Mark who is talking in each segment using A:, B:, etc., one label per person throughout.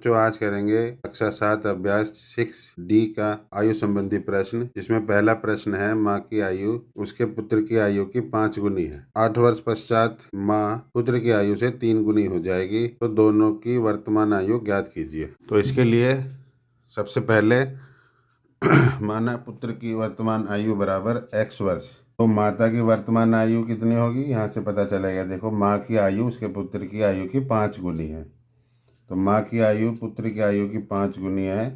A: बच्चों, आज करेंगे कक्षा 7 अभ्यास 6D का आयु संबंधी प्रश्न, जिसमें पहला प्रश्न है माँ की आयु उसके पुत्र की आयु की 5 गुनी है। 8 वर्ष पश्चात माँ पुत्र की आयु से 3 गुनी हो जाएगी, तो दोनों की वर्तमान आयु ज्ञात कीजिए। तो इसके लिए सबसे पहले माना पुत्र की वर्तमान आयु बराबर x वर्ष, तो माता की वर्तमान आयु कितनी होगी यहाँ से पता चलेगा। देखो, माँ की आयु उसके पुत्र की आयु की 5 गुनी है, तो माँ की आयु पुत्र की आयु की 5 गुनी है,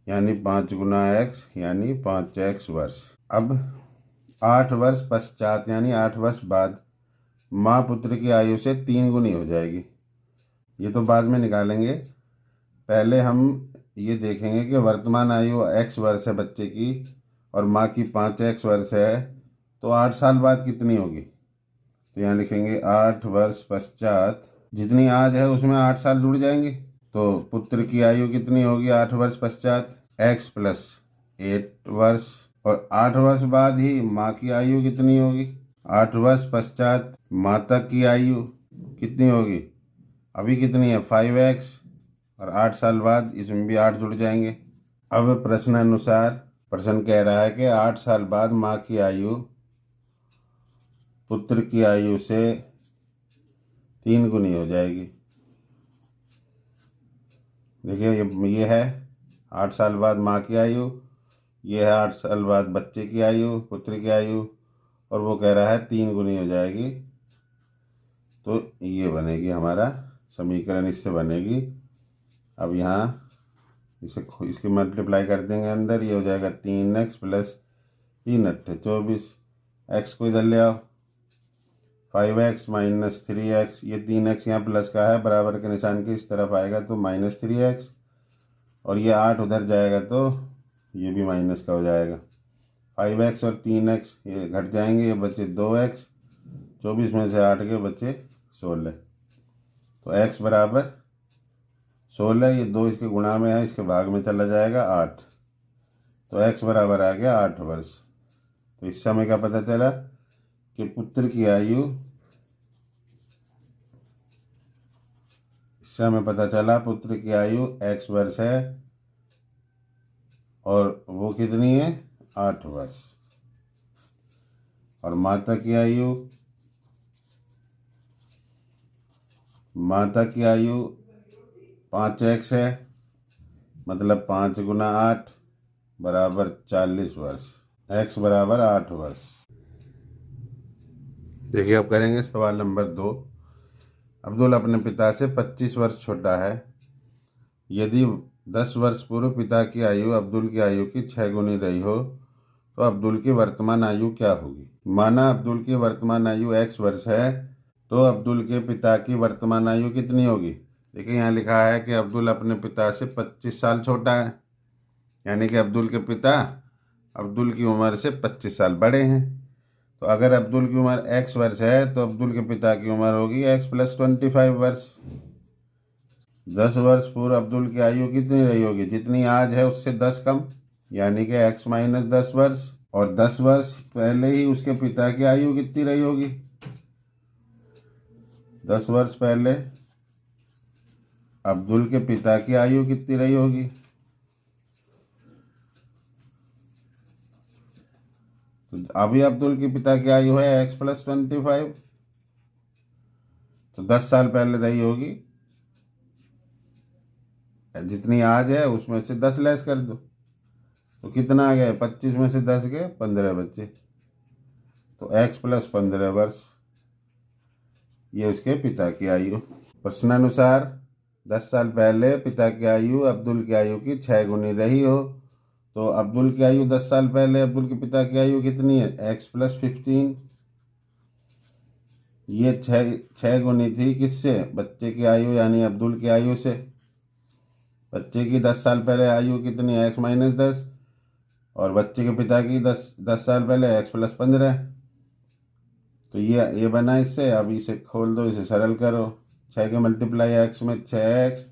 A: यानी 5 गुना x यानी 5x वर्ष। अब 8 वर्ष पश्चात यानी 8 वर्ष बाद माँ पुत्र की आयु से 3 गुनी हो जाएगी। ये तो बाद में निकालेंगे, पहले हम ये देखेंगे कि वर्तमान आयु x वर्ष है बच्चे की और माँ की 5x वर्ष है, तो 8 साल बाद कितनी होगी। तो यहाँ लिखेंगे 8 वर्ष पश्चात, जितनी आज है उसमें 8 साल जुड़ जाएंगे, तो पुत्र की आयु कितनी होगी 8 वर्ष पश्चात x प्लस 8 वर्ष, और 8 वर्ष बाद ही माँ की आयु कितनी होगी। 8 वर्ष पश्चात माता की आयु कितनी होगी, अभी कितनी है 5x, और 8 साल बाद इसमें भी 8 जुड़ जाएंगे। अब प्रश्न अनुसार प्रश्न कह रहा है कि 8 साल बाद माँ की आयु पुत्र की आयु से 3 गुनी हो जाएगी। देखिए, ये है 8 साल बाद माँ की आयु, ये है 8 साल बाद बच्चे की आयु पुत्र की आयु, और वो कह रहा है 3 गुनी हो जाएगी। तो ये बनेगी हमारा समीकरण, इससे बनेगी। अब यहाँ इसकी मल्टीप्लाई कर देंगे अंदर, ये हो जाएगा 3x प्लस 3 अट्ठे 24, x को इधर ले आओ 5x माइनस 3x, ये 3x यहाँ प्लस का है, बराबर के निशान की इस तरफ आएगा तो माइनस 3x, और ये 8 उधर जाएगा तो ये भी माइनस का हो जाएगा। 5x और 3x ये घट जाएंगे, ये बचे 2x, 24 में से 8 के बचे 16, तो x बराबर 16, ये 2 इसके गुणा में है, इसके भाग में चला जाएगा 8, तो x बराबर आ गया 8 वर्ष। तो इस समय का पता चला कि पुत्र की आयु, इससे हमें पता चला पुत्र की आयु x वर्ष है और वो कितनी है 8 वर्ष, और माता की आयु 5x है, मतलब 5 गुना 8 बराबर 40 वर्ष, x बराबर 8 वर्ष। देखिए, अब करेंगे सवाल नंबर 2। अब्दुल अपने पिता से 25 वर्ष छोटा है। यदि 10 वर्ष पूर्व पिता की आयु अब्दुल की आयु की 6 गुनी रही हो, तो अब्दुल की वर्तमान आयु क्या होगी। माना अब्दुल की वर्तमान आयु x वर्ष है, तो अब्दुल के पिता की वर्तमान आयु कितनी होगी। देखिए, यहाँ लिखा है कि अब्दुल अपने पिता से 25 साल छोटा है, यानी कि अब्दुल के पिता अब्दुल की उम्र से 25 साल बड़े हैं। तो अगर अब्दुल की उम्र x वर्ष है, तो अब्दुल के पिता की उम्र होगी x प्लस 25 वर्ष। 10 वर्ष पूर्व अब्दुल की आयु कितनी रही होगी, जितनी आज है उससे 10 कम, यानी कि x माइनस 10 वर्ष, और 10 वर्ष पहले ही उसके पिता की आयु कितनी रही होगी। 10 वर्ष पहले अब्दुल के पिता की आयु कितनी रही होगी। तो अभी अब्दुल के पिता की आयु है x प्लस 25, तो 10 साल पहले रही होगी, जितनी आज है उसमें से 10 लेस कर दो, तो कितना आ गया 25 में से 10 के 15 बच्चे, तो x प्लस 15 वर्ष, ये उसके पिता की आयु। प्रश्नानुसार 10 साल पहले पिता की आयु अब्दुल की आयु की 6 गुनी रही हो, तो अब्दुल की आयु 10 साल पहले अब्दुल के पिता की आयु कितनी है x प्लस 15, ये 6 गुनी थी किससे, बच्चे की आयु यानी अब्दुल की आयु से। बच्चे की 10 साल पहले आयु कितनी है x माइनस 10, और बच्चे के पिता की 10 साल पहले x प्लस 15, तो ये बना इससे। अब इसे खोल दो, इसे सरल करो, 6 के मल्टीप्लाई x में 6x,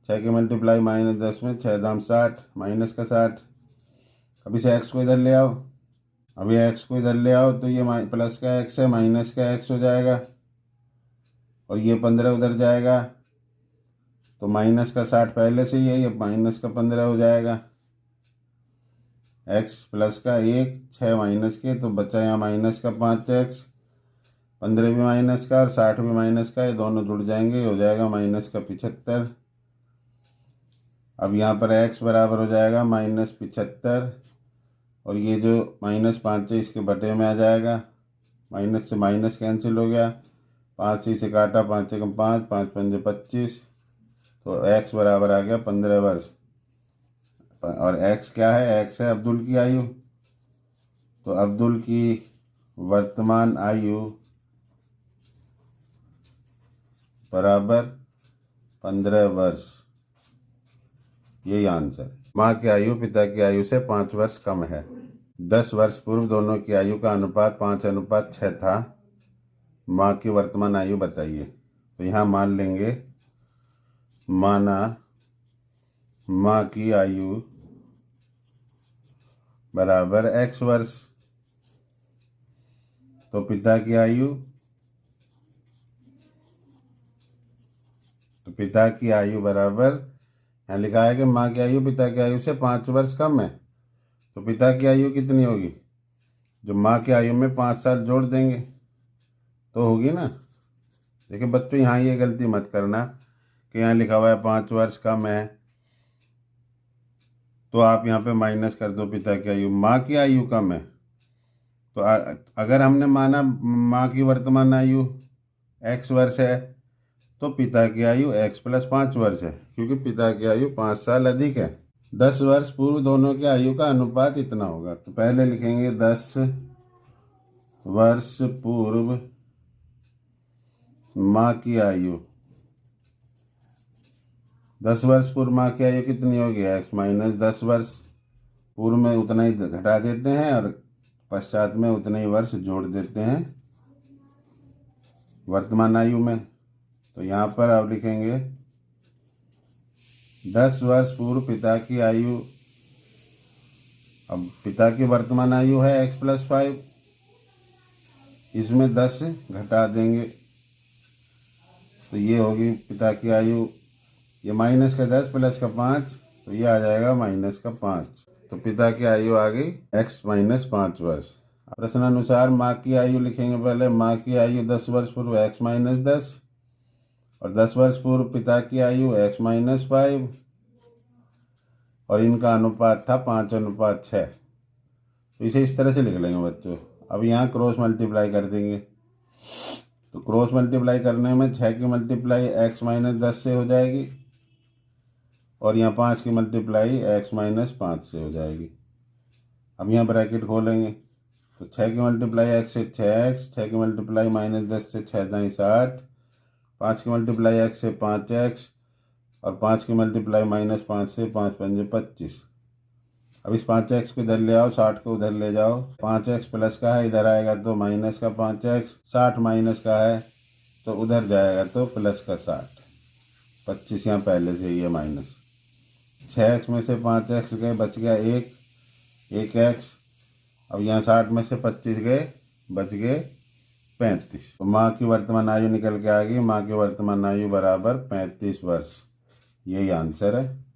A: 6 के मल्टीप्लाई माइनस 10 में 6 दाम 60, माइनस का 60। अब इसे x को इधर ले आओ, अभी x को इधर ले आओ, तो ये प्लस का x है माइनस का x हो जाएगा, और ये 15 उधर जाएगा, तो माइनस का 60 पहले से ही है, ये माइनस का 15 हो जाएगा। x प्लस का 1, 6 माइनस के, तो बचा यहाँ माइनस का 5x, 15 भी माइनस का और 60 भी माइनस का, ये दोनों जुड़ जाएंगे, हो जाएगा माइनस का 75। अब यहाँ पर x बराबर हो जाएगा -75, और ये जो -5 है इसके बटे में आ जाएगा, माइनस से माइनस कैंसिल हो गया, 5 से काटा, 5 एकम 5, 5 पंजे 25, तो x बराबर आ गया 15 वर्ष। और x क्या है? x है अब्दुल की आयु। तो अब्दुल की वर्तमान आयु बराबर 15 वर्ष, यही आंसर। माँ की आयु पिता की आयु से 5 वर्ष कम है। 10 वर्ष पूर्व दोनों की आयु का अनुपात 5:6 था। माँ की वर्तमान आयु बताइए। तो यहाँ मान लेंगे, माना माँ की आयु बराबर x वर्ष, तो पिता की आयु, तो पिता की आयु बराबर, यहाँ लिखा है कि माँ की आयु पिता की आयु से 5 वर्ष कम है, तो पिता की आयु कितनी होगी? जो माँ की आयु में 5 साल जोड़ देंगे तो होगी ना। देखिए बच्चों, यहाँ ये गलती मत करना कि यहाँ लिखा हुआ है 5 वर्ष कम है, तो आप यहाँ पे माइनस कर दो पिता की आयु। माँ की आयु कम है, तो अगर हमने माना माँ की वर्तमान आयु x वर्ष है, तो पिता की आयु x + 5 वर्ष है, क्योंकि पिता की आयु 5 साल अधिक है। 10 वर्ष पूर्व दोनों की आयु का अनुपात इतना होगा। तो पहले लिखेंगे 10 वर्ष पूर्व माँ की आयु। 10 वर्ष पूर्व माँ की आयु कितनी होगी? x - 10 वर्ष। पूर्व में उतना ही घटा देते हैं और पश्चात में उतने ही वर्ष जोड़ देते हैं वर्तमान आयु में। तो यहाँ पर अब लिखेंगे 10 वर्ष पूर्व पिता की आयु। अब पिता की वर्तमान आयु है x + 5, इसमें 10 घटा देंगे तो ये होगी पिता की आयु, ये -10 + 5, तो ये आ जाएगा -5। तो पिता की आयु आ गई x - 5 वर्ष। प्रश्नानुसार माँ की आयु लिखेंगे। पहले माँ की आयु 10 वर्ष पूर्व x - 10, और 10 वर्ष पूर्व पिता की आयु x - 5, और इनका अनुपात था 5:6। तो इसे इस तरह से लिख लेंगे बच्चों। अब यहाँ क्रॉस मल्टीप्लाई कर देंगे, तो क्रॉस मल्टीप्लाई करने में 6 की मल्टीप्लाई x - 10 से हो जाएगी, और यहाँ 5 की मल्टीप्लाई x - 5 से हो जाएगी। अब यहाँ ब्रैकेट खोलेंगे, तो 6 की मल्टीप्लाई x से 6x, 6 की मल्टीप्लाई -10 से 6 × 60, 5 की मल्टीप्लाई x से 5x, और 5 की मल्टीप्लाई -5 से 5 पंजे 25। अब इस 5x को इधर ले आओ, 60 को उधर ले जाओ। 5x प्लस का है, इधर आएगा तो माइनस का 5x, 60 माइनस का है तो उधर जाएगा तो प्लस का 60, 25 यहाँ पहले से ही है माइनस। 6x में से 5x गए, बच गया 1x। अब यहाँ 60 में से 25 गए, बच गए 35। तो माँ की वर्तमान आयु निकल के आ गई। माँ की वर्तमान आयु बराबर 35 वर्ष, यही आंसर है।